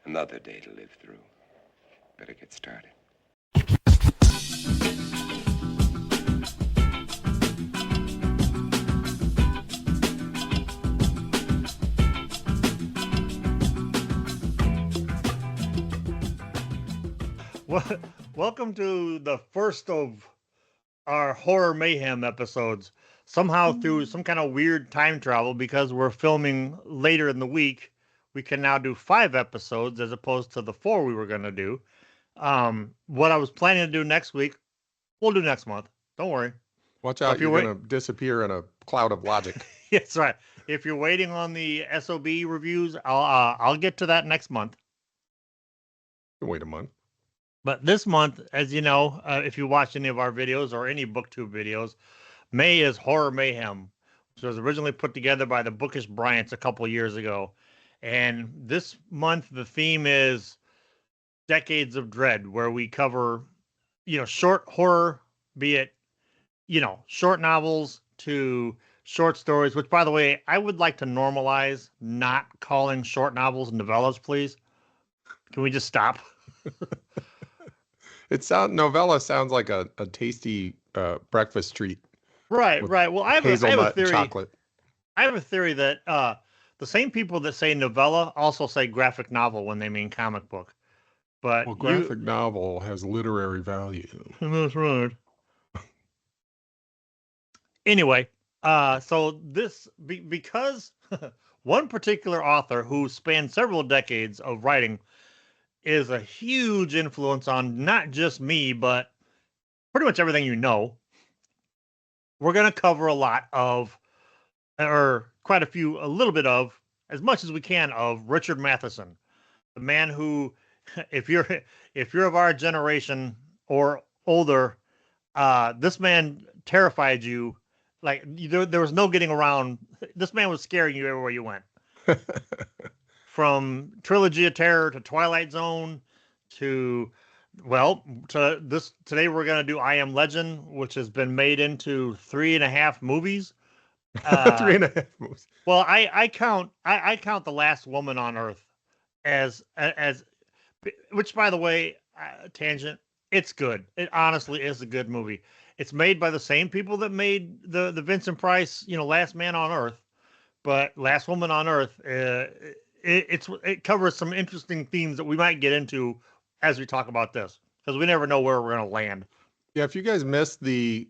Another day to live through. Better get started. Welcome to the first of our Horror Mayhem episodes. Somehow, through some kind of weird time travel, because we're filming later in the week, we can now do 5 episodes as opposed to the 4 we were going to do. What I was planning to do next week, we'll do next month. Don't worry. Watch out, you're going to disappear in a cloud of logic. That's right. If you're waiting on the SOB reviews, I'll get to that next month. Wait a month. But this month, as you know, if you watch any of our videos or any BookTube videos, May is Horror Mayhem, which was originally put together by the Bookish Bryants a couple years ago. And this month, the theme is Decades of Dread, where we cover, short horror, be it, short novels to short stories, which, by the way, I would like to normalize not calling short novels novellas, please. Can we just stop? Novella sounds like a tasty breakfast treat. Right. Well, I have a theory. Chocolate. I have a theory that the same people that say novella also say graphic novel when they mean comic book. But graphic novel has literary value. That's right. Anyway, so this because one particular author who spanned several decades of writing is a huge influence on not just me, but pretty much everything you know. We're going to cover a little bit of, as much as we can, of Richard Matheson, the man who, if you're of our generation or older, this man terrified you. Like there was no getting around. This man was scaring you everywhere you went. From Trilogy of Terror to Twilight Zone to this today we're going to do I Am Legend, which has been made into 3.5 movies. 3.5 movies. Well, I count The Last Woman on Earth as which, by the way, tangent, it's good. It honestly is a good movie. It's made by the same people that made the Vincent Price, Last Man on Earth, but Last Woman on Earth, it covers some interesting themes that we might get into as we talk about this, because we never know where we're going to land. Yeah, if you guys missed the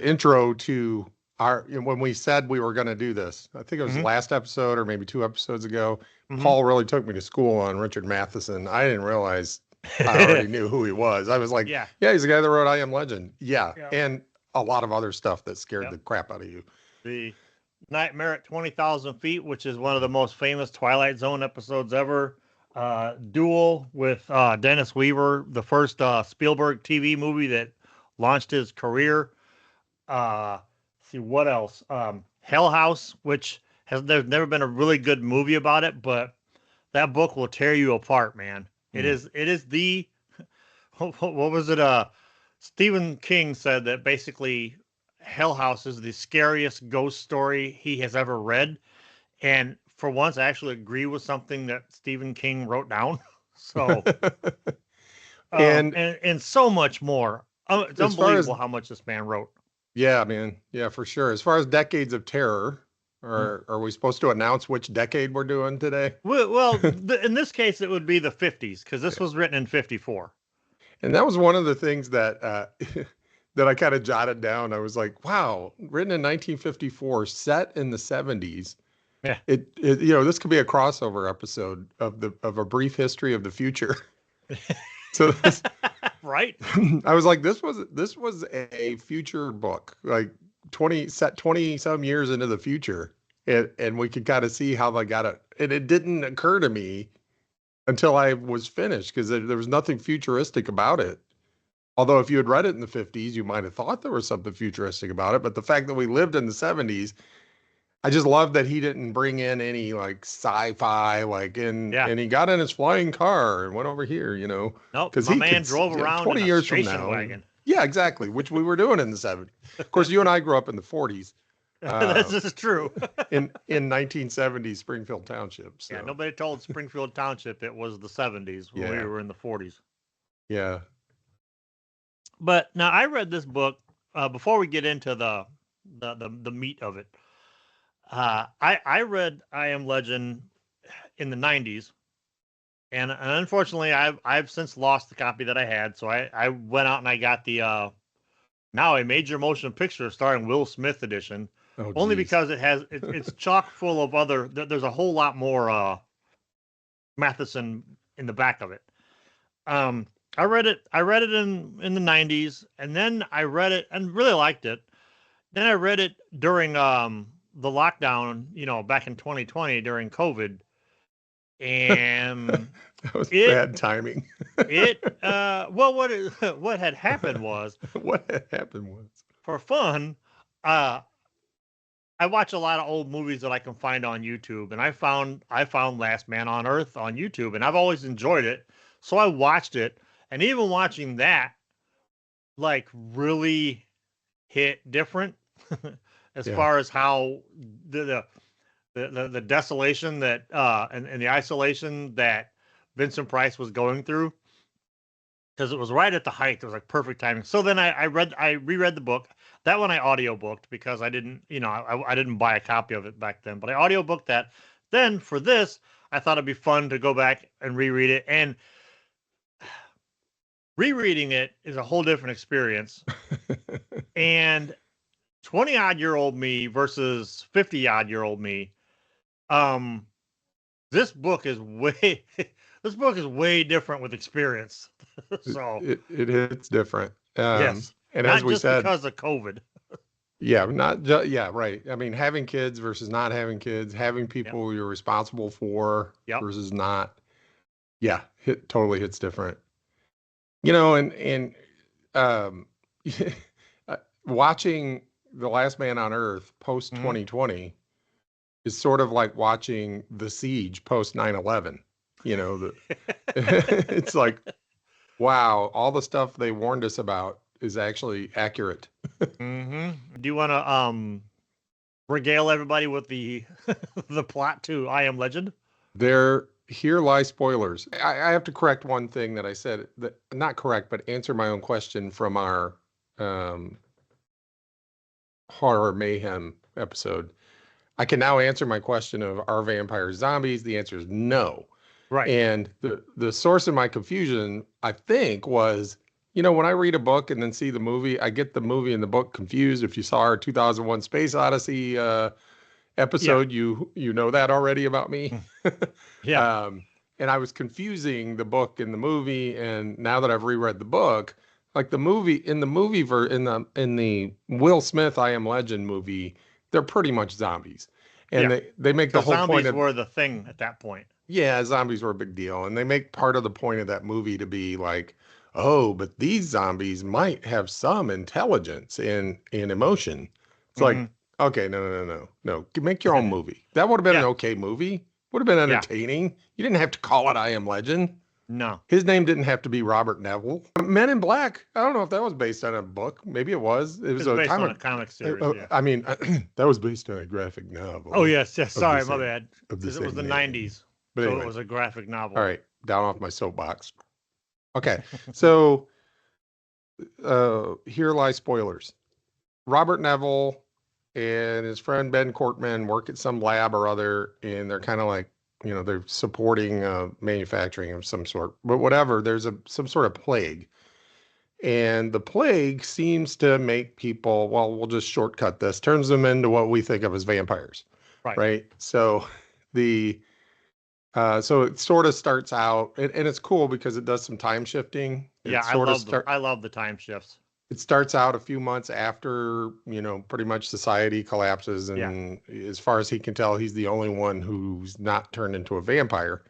intro to our, when we said we were going to do this, I think it was last episode or maybe 2 episodes ago. Paul really took me to school on Richard Matheson. I didn't realize I already knew who he was. I was like, yeah, he's the guy that wrote I Am Legend. Yeah. And a lot of other stuff that scared the crap out of you. The Nightmare at 20,000 Feet, which is one of the most famous Twilight Zone episodes ever. Duel with Dennis Weaver, the first Spielberg TV movie that launched his career. See what else? Hell House, which there's never been a really good movie about it, but that book will tear you apart, man. It is the what was it? Stephen King said that basically Hell House is the scariest ghost story he has ever read. And for once, I actually agree with something that Stephen King wrote down. So, and so much more. It's unbelievable how much this man wrote. Yeah, man. Yeah, for sure. As far as Decades of Terror, are we supposed to announce which decade we're doing today? Well, in this case, it would be the 50s, because this was written in 54. And that was one of the things that that I kind of jotted down. I was like, wow, written in 1954, set in the 70s. Yeah. It this could be a crossover episode of a brief history of the future. So this, right. I was like, this was a future book, like 20 some years into the future. And we could kind of see how they got it. And it didn't occur to me until I was finished, because there was nothing futuristic about it. Although if you had read it in the 50s, you might have thought there was something futuristic about it. But the fact that we lived in the 70s, I just love that he didn't bring in any like sci-fi, and he got in his flying car and went over here, Nope, because my man drove around 20 in years a from now. wagon. Yeah, exactly. Which we were doing in the 70s. Of course, you and I grew up in the 40s. This is true. in 1970 Springfield Township. So. Yeah, nobody told Springfield Township it was the 70s when we were in the 40s. Yeah. But now I read this book before we get into the meat of it. I read I Am Legend in the 90s, and unfortunately I've since lost the copy that I had. So I went out and I got the now a major motion picture starring Will Smith edition. Oh, only geez. because it's chock full of other. There's a whole lot more Matheson in the back of it. I read it in the 90s, and then I read it and really liked it. Then I read it during the lockdown, back in 2020 during COVID, and that was bad timing. What had happened was for fun, I watch a lot of old movies that I can find on YouTube, and I found Last Man on Earth on YouTube, and I've always enjoyed it, so I watched it. And even watching that, like, really hit different as far as how the desolation that and the isolation that Vincent Price was going through, because it was right at the height. It was like perfect timing. So then I reread the book. That one I audiobooked because I didn't, I didn't buy a copy of it back then, but I audiobooked that. Then for this, I thought it'd be fun to go back and reread it, and rereading it is a whole different experience. And 20-odd-year-old me versus 50-odd-year-old me, this book is way different with experience. So it hits different. Yes, and not as we just said, because of COVID. Right. I mean, having kids versus not having kids, having people you're responsible for versus not. Yeah, totally hits different. And watching The Last Man on Earth post 2020 is sort of like watching The Siege post 9/11. It's like, wow, all the stuff they warned us about is actually accurate. Do you want to regale everybody with the the plot to I Am Legend? Here lie spoilers. I have to correct one thing that I said, that not correct, but answer my own question from our Horror Mayhem episode. I can now answer my question of, are vampires zombies? The answer is no. Right. And the source of my confusion, I think, was, when I read a book and then see the movie, I get the movie and the book confused. If you saw our 2001 Space Odyssey episode, you know that already about me. Yeah. And I was confusing the book and the movie, and now that I've reread the book, like in the Will Smith I Am Legend movie, they're pretty much zombies. And they make the whole point zombies were the thing at that point. Yeah, zombies were a big deal. And they make part of the point of that movie to be like, oh, but these zombies might have some intelligence and emotion. It's like, okay, no. Make your own movie. That would have been an okay movie. Would have been entertaining. You didn't have to call it I Am Legend. No. His name didn't have to be Robert Neville. Men in Black, I don't know if that was based on a book. Maybe it was. It was based on a comic series. I mean, that was based on a graphic novel. Oh, yes. Sorry, my bad. Because it was the name. 90s. But so anyway. It was a graphic novel. All right. Down off my soapbox. Okay. So here lie spoilers. Robert Neville and his friend Ben Cortman work at some lab or other, and they're kind of like, they're supporting manufacturing of some sort. But whatever, there's some sort of plague. And the plague seems to make people, well, we'll just shortcut this, turns them into what we think of as vampires. Right? So so it sort of starts out, and it's cool because it does some time shifting. I love the time shifts. It starts out a few months after, pretty much society collapses. And as far as he can tell, he's the only one who's not turned into a vampire.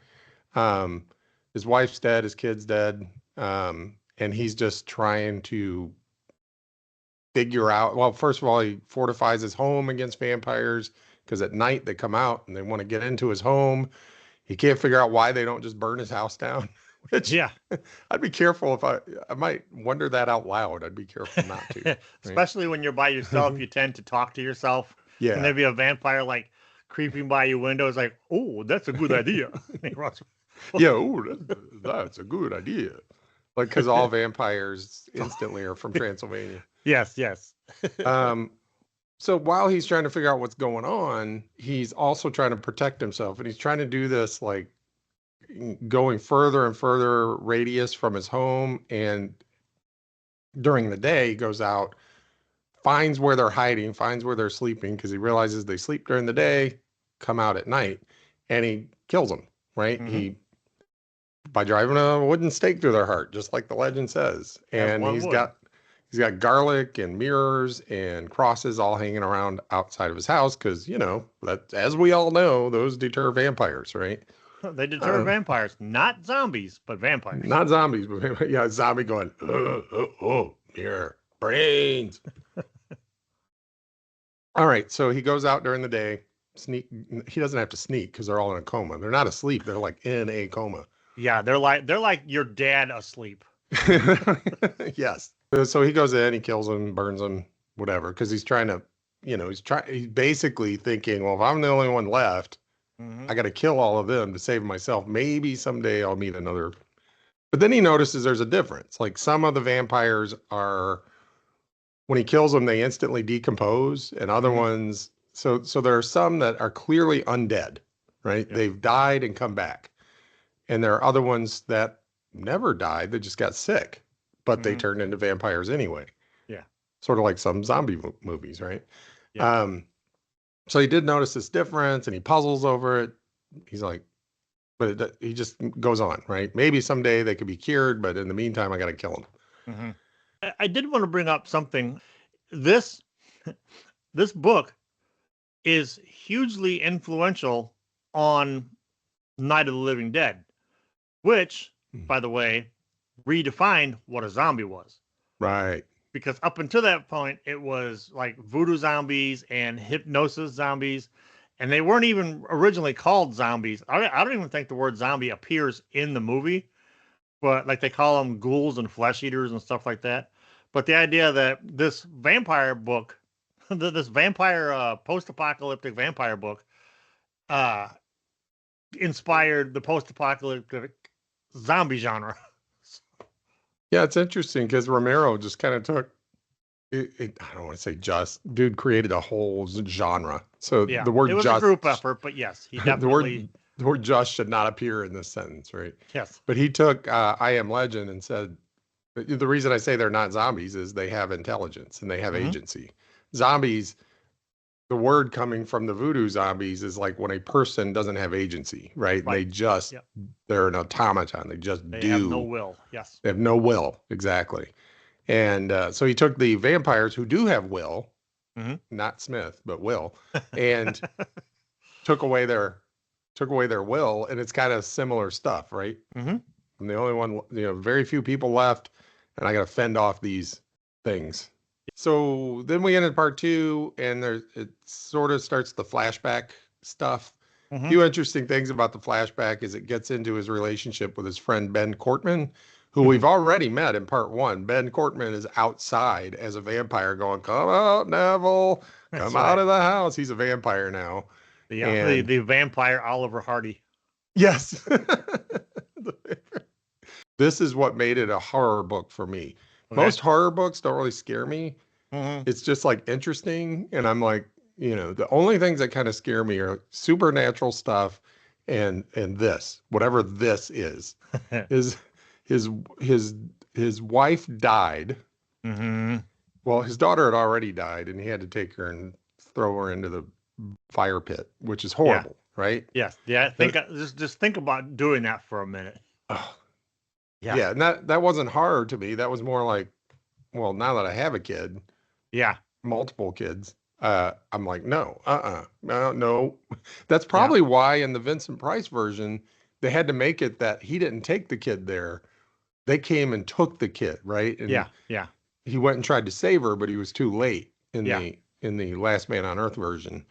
His wife's dead, his kid's dead. And he's just trying to figure out, well, first of all, he fortifies his home against vampires because at night they come out and they want to get into his home. He can't figure out why they don't just burn his house down. Which, I'd be careful if I might wonder that out loud. I'd be careful not to. Especially when you're by yourself, you tend to talk to yourself Yeah. And there'd be a vampire like creeping by your window. It's like, oh, that's a good idea. Yeah, that's a good idea. Like, because all vampires instantly are from Transylvania. Yes, yes. So while he's trying to figure out what's going on, he's also trying to protect himself. And he's trying to do this, like, going further and further radius from his home. And during the day, he goes out, finds where they're hiding, finds where they're sleeping, because he realizes they sleep during the day, come out at night, and he kills them, right? Mhm. By driving a wooden stake through their heart, just like the legend says. And one he's would. got garlic and mirrors and crosses all hanging around outside of his house because, you know, that, as we all know, those deter vampires, right? They deter vampires, not zombies, but vampires. Not zombies, but yeah, a zombie going, mirror, brains. All right, so he goes out during the day, sneak. He doesn't have to sneak because they're all in a coma. They're not asleep. They're like in a coma. Yeah, they're like your dad asleep. Yes. So he goes in, he kills him, burns him, whatever, because he's trying to, you know, he's basically thinking, well, if I'm the only one left, I got to kill all of them to save myself. Maybe someday I'll meet another. But then he notices there's a difference. Like some of the vampires are, when he kills them, they instantly decompose, and other ones. So there are some that are clearly undead, right? Yeah. They've died and come back. And there are other ones that never died. They just got sick, but they turned into vampires anyway. Yeah. Sort of like some zombie movies, right? Yeah. So he did notice this difference and he puzzles over it. He's like, but he just goes on, right? Maybe someday they could be cured, but in the meantime, I got to kill them. I did want to bring up something. This book is hugely influential on Night of the Living Dead, which, by the way, redefined what a zombie was. Right. Because up until that point, it was like voodoo zombies and hypnosis zombies, and they weren't even originally called zombies. I don't even think the word zombie appears in the movie, but like they call them ghouls and flesh eaters and stuff like that. But the idea that this vampire book, this vampire post-apocalyptic vampire book, inspired the post-apocalyptic zombie genre. Yeah, it's interesting because Romero just kind of took it. I don't want to say dude created a whole genre. So Yeah, the word it was just, a group effort, but yes, he definitely the word just should not appear in this sentence, right? Yes. But he took I Am Legend and said, the reason I say they're not zombies is they have intelligence and they have agency. Zombies, the word coming from the voodoo zombies is like when a person doesn't have agency, right? They just, they're an automaton. They just They do. have no will. Yes. They have no will. Exactly. And so he took the vampires who do have will, not Smith, but will, and took away their will. And it's kind of similar stuff, right? I'm the only one, you know, very few people left, and I got to fend off these things. So then we ended part 2, and it sort of starts the flashback stuff. A few interesting things about the flashback is it gets into his relationship with his friend Ben Cortman, who we've already met in part 1. Ben Cortman is outside as a vampire going, come out, Neville, come out of the house. He's a vampire now. Yeah, the vampire Oliver Hardy. Yes. This is what made it a horror book for me. Okay. Most horror books don't really scare me. It's just like interesting. And I'm like, you know, the only things that kind of scare me are supernatural stuff and this, whatever this is his wife died. Well, his daughter had already died and he had to take her and throw her into the fire pit, which is horrible, right? Yes. Yeah. Just think about doing that for a minute. Yeah. And that wasn't horror to me. That was more like, well, now that I have a kid, multiple kids, I'm like, no. That's probably why in the Vincent Price version, they had to make it that he didn't take the kid there. They came and took the kid, right? And he went and tried to save her, but he was too late in the Last Man on Earth version.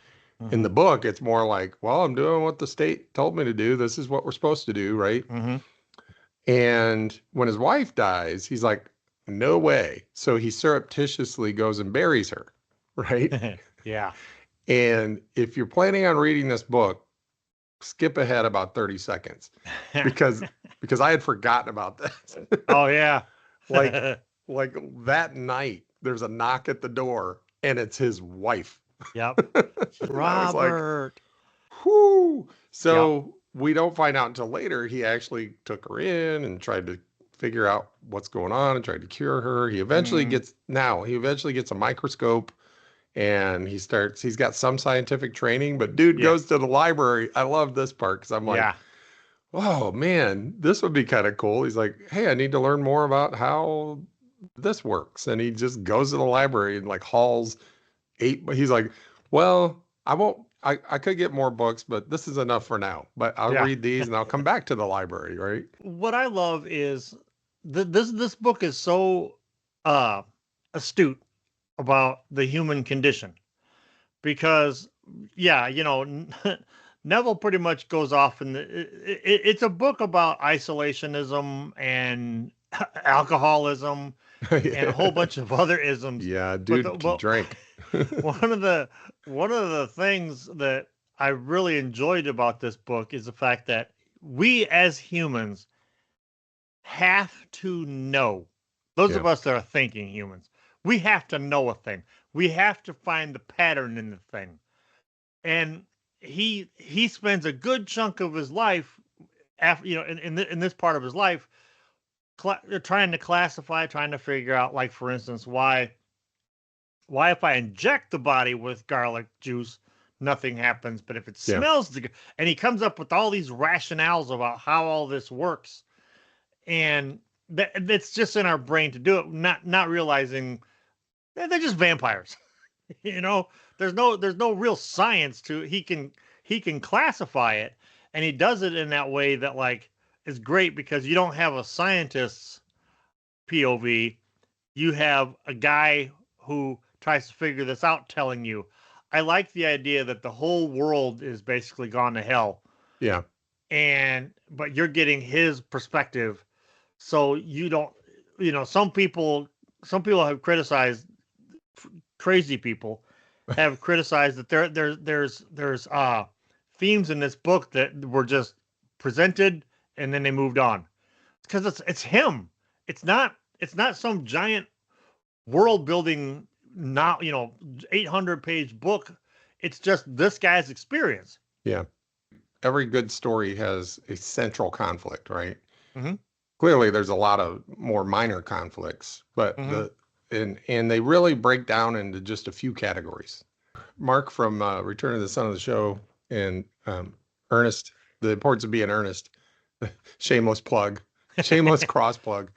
In the book, it's more like, well, I'm doing what the state told me to do. This is what we're supposed to do, right? And when his wife dies, he's like, no way. So he surreptitiously goes and buries her, right? And if you're planning on reading this book, skip ahead about 30 seconds because I had forgotten about this. Oh yeah. like that night, there's a knock at the door and it's his wife. Yep. And I was like, Robert. whoo. Yep. So we don't find out until later he actually took her in and tried to figure out what's going on and tried to cure her. He eventually gets a microscope and he's got some scientific training, but dude goes to the library. I love this part because I'm like, oh man, this would be kind of cool. He's like, hey, I need to learn more about how this works. And he just goes to the library and like hauls 8. He's like, well, I could get more books, but this is enough for now. But I'll read these and I'll come back to the library, right? What I love is this book is so astute about the human condition because Neville pretty much goes off and it's a book about isolationism and alcoholism and a whole bunch of other isms. Yeah, dude can drink. one of the things that I really enjoyed about this book is the fact that we as humans have to know. Those of us that are thinking humans, we have to know a thing. We have to find the pattern in the thing. And he spends a good chunk of his life after, in this part of his life, trying to classify, trying to figure out, like, for instance, why if I inject the body with garlic juice, nothing happens, but if it smells and he comes up with all these rationales about how all this works, and it's just in our brain to do it, not realizing they're just vampires. There's no real science to it. He can classify it, and he does it in that way that like is great because you don't have a scientist's POV. You have a guy who tries to figure this out telling you. I like the idea that the whole world is basically gone to hell. Yeah. But you're getting his perspective. So you don't, some people have criticized, crazy people have criticized that there's themes in this book that were just presented and then they moved on. Because it's him. It's not some giant world building, 800-page book. It's just this guy's experience. Yeah. Every good story has a central conflict, right? Mm-hmm. Clearly there's a lot of more minor conflicts, but and they really break down into just a few categories. Mark from Return of the Son of the Show and Ernest, The Importance of Being Earnest, shameless plug, shameless cross plug,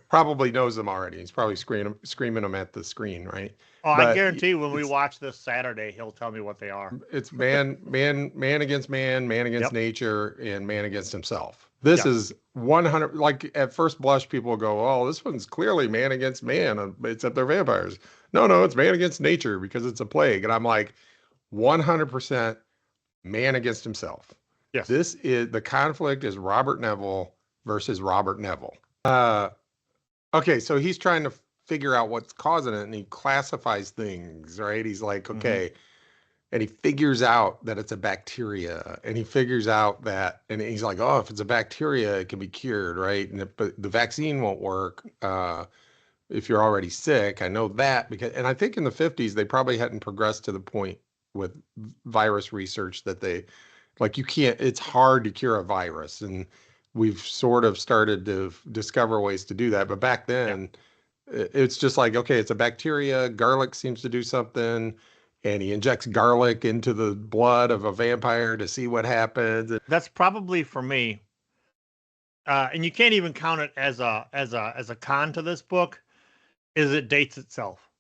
probably knows them already. He's probably screaming them at the screen, right? Oh, I guarantee when we watch this Saturday, he'll tell me what they are. It's man against man against nature, and man against himself. This is 100. Like at first blush, people will go, "Oh, this one's clearly man against man," except they're vampires. No, it's man against nature because it's a plague. And I'm like, 100% man against himself. Yes. This is the conflict is Robert Neville versus Robert Neville. Okay, so he's trying to figure out what's causing it, and he classifies things, right? He's like, okay, and he figures out that it's a bacteria, and he figures out that, and he's like, oh, if it's a bacteria, it can be cured, right? But the vaccine won't work if you're already sick. I know that and I think in the 50s, they probably hadn't progressed to the point with virus research that it's hard to cure a virus, and we've sort of started to discover ways to do that. But back then, it's just like, okay, it's a bacteria. Garlic seems to do something, and he injects garlic into the blood of a vampire to see what happens. That's probably for me. And you can't even count it as a con to this book, is it dates itself.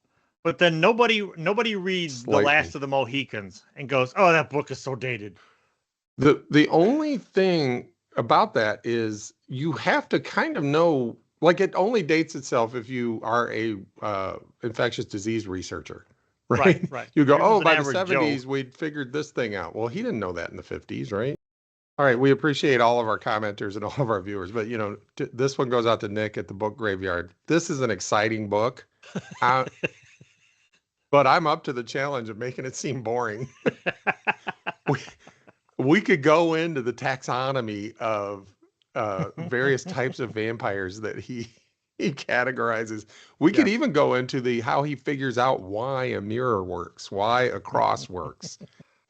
But then nobody reads The Last of the Mohicans and goes, "Oh, that book is so dated." The only thing about that is you have to kind of know, like, it only dates itself if you are a infectious disease researcher, right? Right. You go, oh, by the 70s, we'd figured this thing out. Well, he didn't know that in the 50s, right? All right, we appreciate all of our commenters and all of our viewers, but this one goes out to Nick at the Book Graveyard. This is an exciting book. but I'm up to the challenge of making it seem boring. we, we could go into the taxonomy of various types of vampires that he categorizes. We could even go into the how he figures out why a mirror works, why a cross works.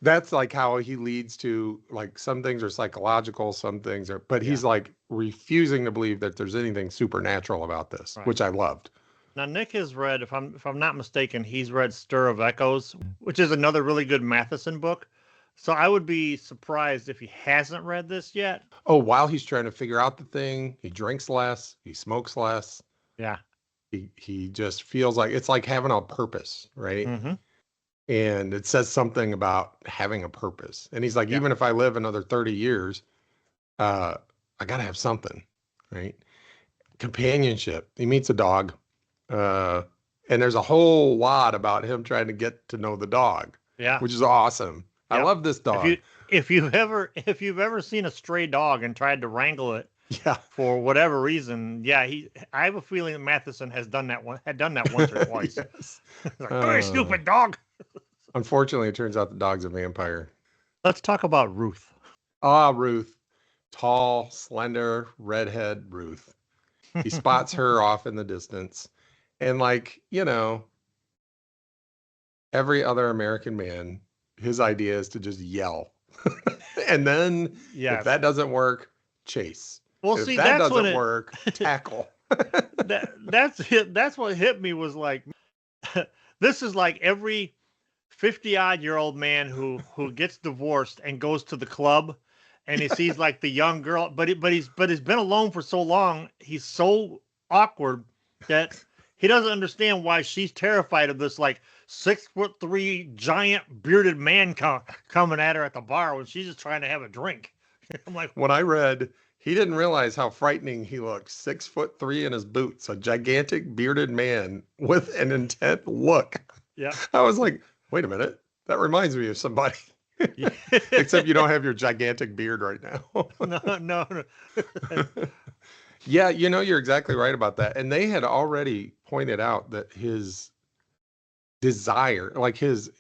That's like how he leads to, like, some things are psychological, some things are, but he's like refusing to believe that there's anything supernatural about this, which I loved. Now, Nick has read, if I'm not mistaken, he's read Stir of Echoes, which is another really good Matheson book. So I would be surprised if he hasn't read this yet. Oh, while he's trying to figure out the thing, he drinks less, he smokes less. Yeah. He just feels like it's like having a purpose, right? Mm-hmm. And it says something about having a purpose. And he's like, even if I live another 30 years, I got to have something, right? Companionship. He meets a dog. And there's a whole lot about him trying to get to know the dog. Yeah. Which is awesome. I love this dog. If you've ever seen a stray dog and tried to wrangle it, for whatever reason, I have a feeling that Matheson had done that once or twice. Like, very stupid dog. Unfortunately, it turns out the dog's a vampire. Let's talk about Ruth. Ruth. Tall, slender, redhead Ruth. He spots her off in the distance. And, like, every other American man, his idea is to just yell. And then if that doesn't work, chase. Well, if see, that that's doesn't work, tackle. That's what hit me was like, this is like every 50-odd-year-old man who gets divorced and goes to the club and he sees like the young girl, but he's been alone for so long, he's so awkward that he doesn't understand why she's terrified of this like 6'3" giant bearded man coming at her at the bar when she's just trying to have a drink. I'm like, when I read, he didn't realize how frightening he looked. 6'3" in his boots, a gigantic bearded man with an intent look. Yeah. I was like, wait a minute. That reminds me of somebody. Except you don't have your gigantic beard right now. No. Yeah, you're exactly right about that. And they had already pointed out that his desire, like his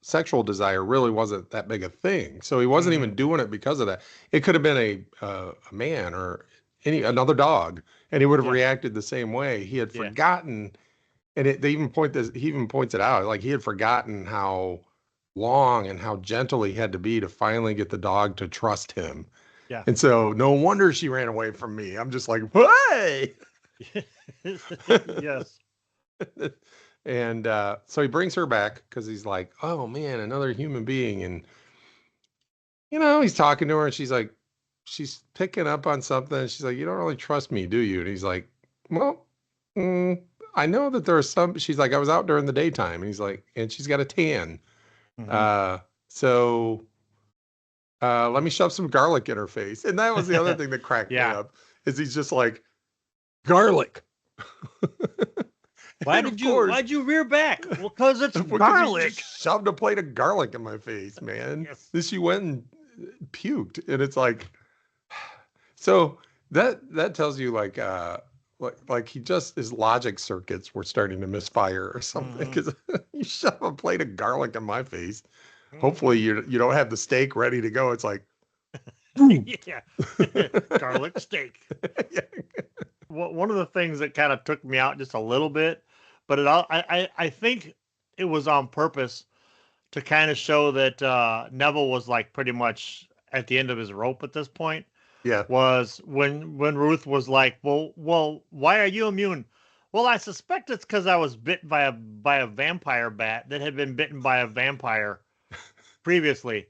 sexual desire, really wasn't that big a thing. So he wasn't even doing it because of that. It could have been a man or another dog, and he would have reacted the same way. He had forgotten, and he even points it out, like he had forgotten how long and how gentle he had to be to finally get the dog to trust him. Yeah. And so no wonder she ran away from me. I'm just like, hey. Yes. And so he brings her back because he's like, oh man, another human being. And he's talking to her and she's like, she's picking up on something. She's like, you don't really trust me, do you? And he's like, well, I know that there are some. She's like, I was out during the daytime. And he's like, and she's got a tan. So let me shove some garlic in her face. And that was the other thing that cracked me up, is he's just like, garlic. Why'd you rear back? Well, because it's garlic. She just shoved a plate of garlic in my face, man. Yes. Then she went and puked. And it's like, so that tells you like he just, his logic circuits were starting to misfire or something, because you shove a plate of garlic in my face. Hopefully you don't have the steak ready to go. It's like, yeah, garlic steak. Yeah. One of the things that kind of took me out just a little bit, but I think it was on purpose to kind of show that Neville was like pretty much at the end of his rope at this point. Yeah. Was when Ruth was like, well, why are you immune? Well, I suspect it's because I was bit by a vampire bat that had been bitten by a vampire previously.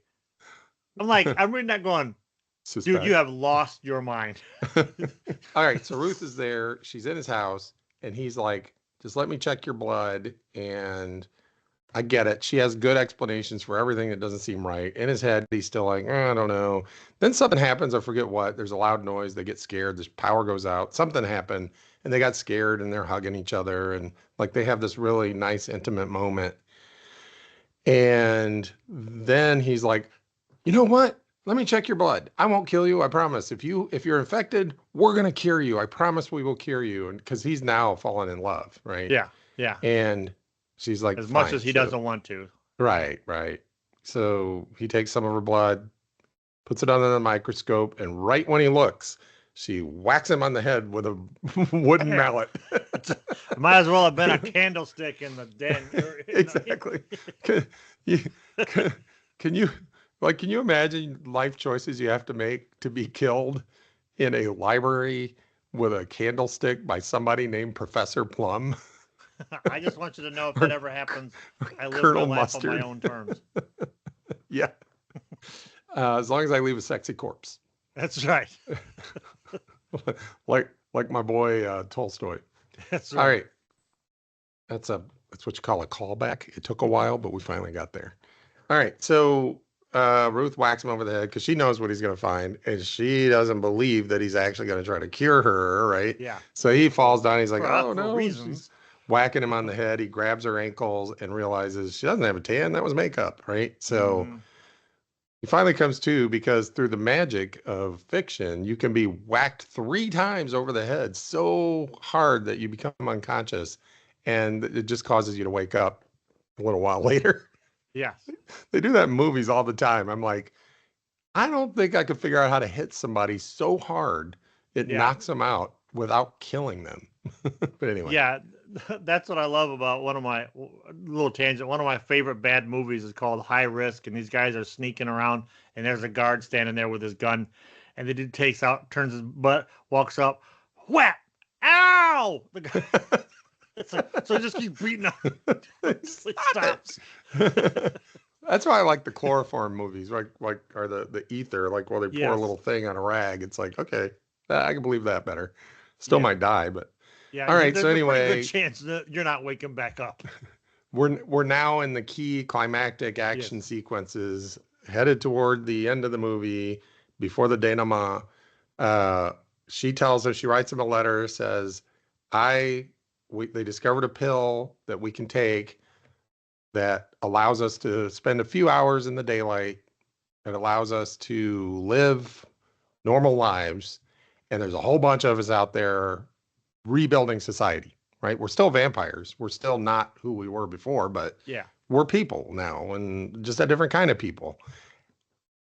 I'm like, I'm reading that going, dude, you have lost your mind. All right, so Ruth is there. She's in his house, and he's like, just let me check your blood. And I get it. She has good explanations for everything that doesn't seem right. In his head, he's still like, I don't know. Then something happens. I forget what. There's a loud noise. They get scared. This power goes out. Something happened, and they got scared, and they're hugging each other. And like they have this really nice, intimate moment. And then he's like, you know what? Let me check your blood. I won't kill you. I promise. If you're infected, we're going to cure you. I promise we will cure you. And because he's now fallen in love, right? Yeah. Yeah. And She's like, as much fine. as he doesn't want to. Right, right. So he takes some of her blood, puts it under the microscope, and right when he looks, she whacks him on the head with a wooden mallet. Might as well have been a candlestick in the den. Exactly. Can you can you imagine life choices you have to make to be killed in a library with a candlestick by somebody named Professor Plum? I just want you to know if that ever happens, I live Colonel my life Mustard. on my own terms. Yeah. As long as I leave a sexy corpse. That's right. like my boy Tolstoy. That's right. All right. That's what you call a callback. It took a while, but we finally got there. All right. So Ruth whacks him over the head because she knows what he's going to find, and she doesn't believe that he's actually going to try to cure her, right? Yeah. So he falls down. He's like, For no. reasons. She's whacking him on the head. He grabs her ankles and realizes she doesn't have a tan. That was makeup, right? So he finally comes to, because through the magic of fiction, you can be whacked 3 times over the head so hard that you become unconscious, and it just causes you to wake up a little while later. Yes. They do that in movies all the time. I'm like, I don't think I could figure out how to hit somebody so hard it knocks them out without killing them. But anyway. Yeah, that's what I love about one of my little tangent. One of my favorite bad movies is called High Risk, and these guys are sneaking around, and there's a guard standing there with his gun, and the dude takes out, turns his butt, walks up, whap, ow! The guy, so he just keeps beating up. It stops. That's why I like the chloroform movies, or the ether, like where they pour a little thing on a rag. It's like, okay, I can believe that better. Still might die, but yeah. All right. There's So a pretty anyway, good chance that you're not waking back up. we're now in the key climactic action sequences, headed toward the end of the movie before the denouement. She tells her, she writes him a letter, says, they discovered a pill that we can take that allows us to spend a few hours in the daylight. It allows us to live normal lives. And there's a whole bunch of us out there rebuilding society, right? We're still vampires. We're still not who we were before, but we're people now, and just a different kind of people.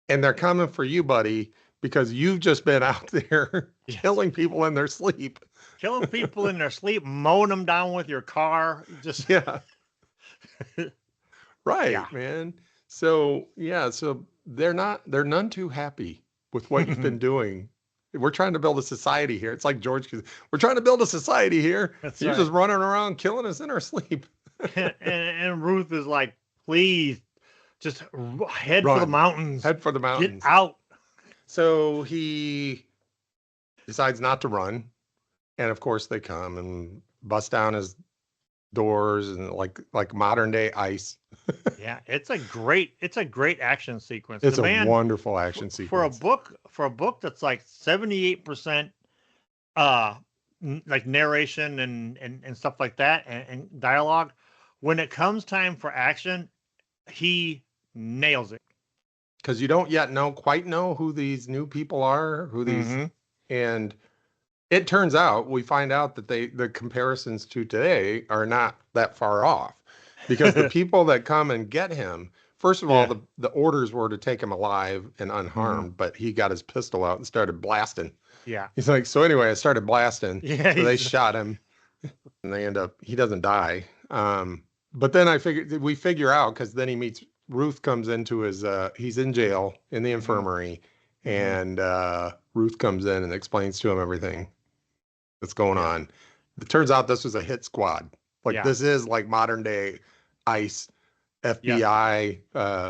And they're coming for you, buddy, because you've just been out there killing people in their sleep. Killing people in their sleep, mowing them down with your car. Just Right, man. So so they're none too happy with what you've been doing. We're trying to build a society here. It's like George, we're trying to build a society here. You're just running around killing us in our sleep. and Ruth is like, please, just head for the mountains. Head for the mountains. Get out. So he decides not to run. And of course they come and bust down his doors and like modern day ICE. Yeah, it's a great action sequence. It's a wonderful action sequence. For a book that's like 78% like narration and stuff like that and dialogue. When it comes time for action, he nails it. Because you don't yet quite know who these new people are, and it turns out, we find out that the comparisons to today are not that far off, because the people that come and get him, first of all, the orders were to take him alive and unharmed, but he got his pistol out and started blasting. Yeah. He's like, so anyway, I started blasting. Yeah. So they shot him, and he doesn't die. But then we figure out, because then he meets, Ruth comes into he's in jail in the infirmary, and Ruth comes in and explains to him everything that's going on. It turns out this was a hit squad. This is like modern day ICE, FBI,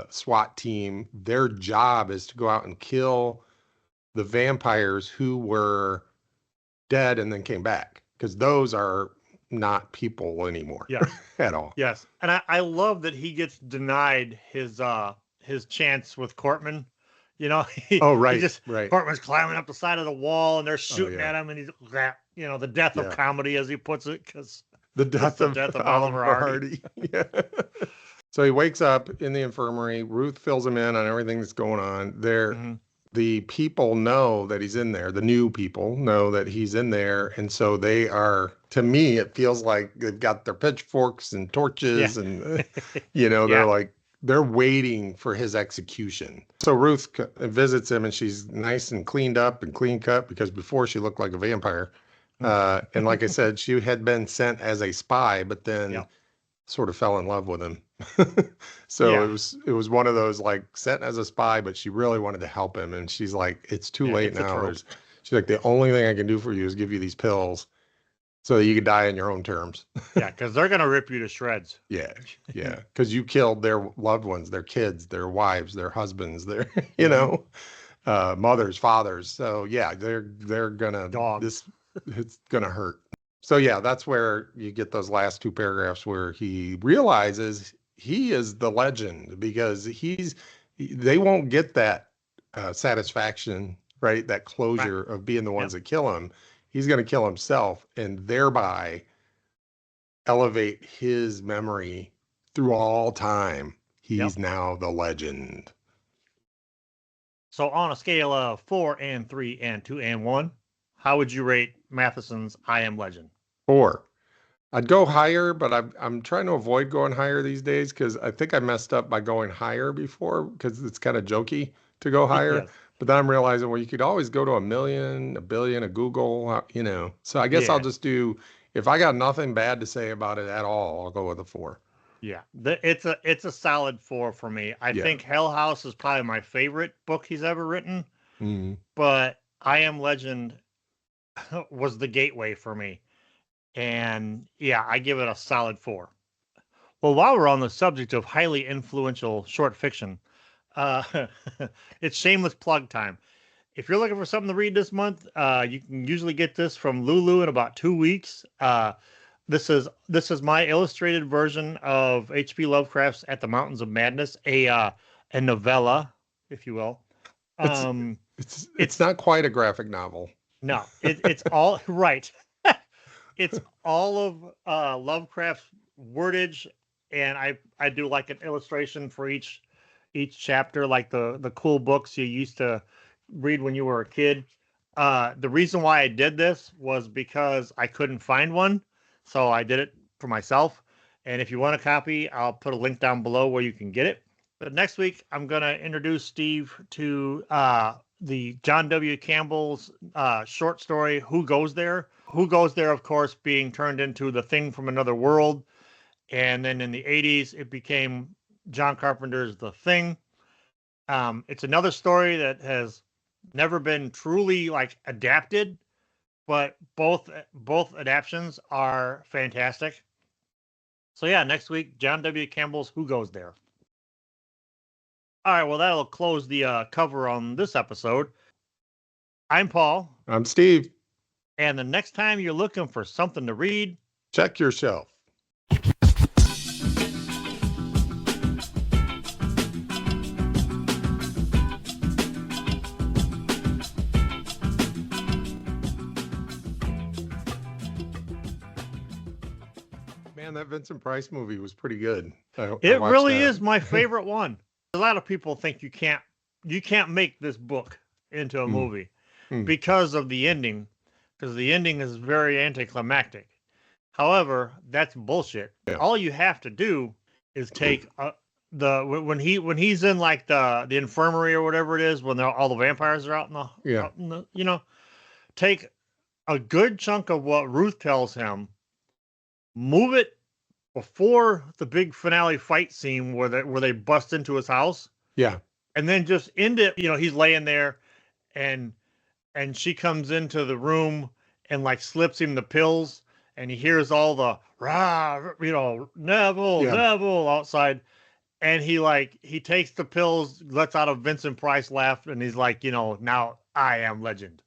SWAT team. Their job is to go out and kill the vampires who were dead and then came back, because those are not people anymore. At all. Yes. And I love that he gets denied his chance with Cortman. You know, Cortman's climbing up the side of the wall and they're shooting at him, and he's the death of comedy, as he puts it, because the death of Oliver Hardy. So he wakes up in the infirmary. Ruth fills him in on everything that's going on. the people know that he's in there. The new people know that he's in there. And so they are, to me, it feels like they've got their pitchforks and torches and, they're waiting for his execution. So Ruth visits him and she's nice and cleaned up and clean cut because before she looked like a vampire. And like I said, she had been sent as a spy, but then sort of fell in love with him. So it was one of those like sent as a spy, but she really wanted to help him. And she's like, it's too late now. She's like, the only thing I can do for you is give you these pills so that you can die on your own terms. Yeah, because they're going to rip you to shreds. Yeah. Because you killed their loved ones, their kids, their wives, their husbands, their, mothers, fathers. So yeah, they're gonna dogs. It's gonna hurt. So yeah, that's where you get those last two paragraphs where he realizes he is the legend because they won't get that satisfaction, right? That closure of being the ones that kill him. He's going to kill himself and thereby elevate his memory through all time. He's now the legend. So on a scale of 4 and 3 and 2 and 1, how would you rate Matheson's I Am Legend? 4. I'd go higher, but I'm trying to avoid going higher these days because I think I messed up by going higher before because it's kind of jokey to go higher. Yes. But then I'm realizing, well, you could always go to 1 million, 1 billion, a Google, So I guess I'll just do, if I got nothing bad to say about it at all, I'll go with a 4. Yeah, it's a solid 4 for me. I think Hell House is probably my favorite book he's ever written. Mm-hmm. But I Am Legend was the gateway for me. And yeah, I give it a solid 4. Well, while we're on the subject of highly influential short fiction, it's shameless plug time. If you're looking for something to read this month, you can usually get this from Lulu in about 2 weeks. This is my illustrated version of H.P. Lovecraft's At the Mountains of Madness, a novella, if you will. It's not quite a graphic novel. No, it's all right. It's all of Lovecraft's wordage, and I do like an illustration for each chapter, like the cool books you used to read when you were a kid. The reason why I did this was because I couldn't find one, so I did it for myself. And if you want a copy, I'll put a link down below where you can get it. But next week, I'm going to introduce Steve to the John W. Campbell's short story, Who Goes There? Who Goes There, of course, being turned into The Thing from Another World. And then in the 80s, it became John Carpenter's The Thing. It's another story that has never been truly adapted, but both adaptions are fantastic. So yeah, next week, John W. Campbell's Who Goes There? All right, well, that'll close the cover on this episode. I'm Paul. I'm Steve. And the next time you're looking for something to read, check your shelf. Man, that Vincent Price movie was pretty good. It really is my favorite one. A lot of people think you can't make this book into a movie because of the ending, because the ending is very anticlimactic. However, that's bullshit. Yeah. All you have to do is take when he's in the infirmary or whatever it is, when all the vampires are out in the take a good chunk of what Ruth tells him, move it before the big finale fight scene where they bust into his house. Yeah. And then just end it, he's laying there and she comes into the room and slips him the pills and he hears all the rah, Neville outside. And he takes the pills, lets out a Vincent Price laugh, and he's like, now I am legend.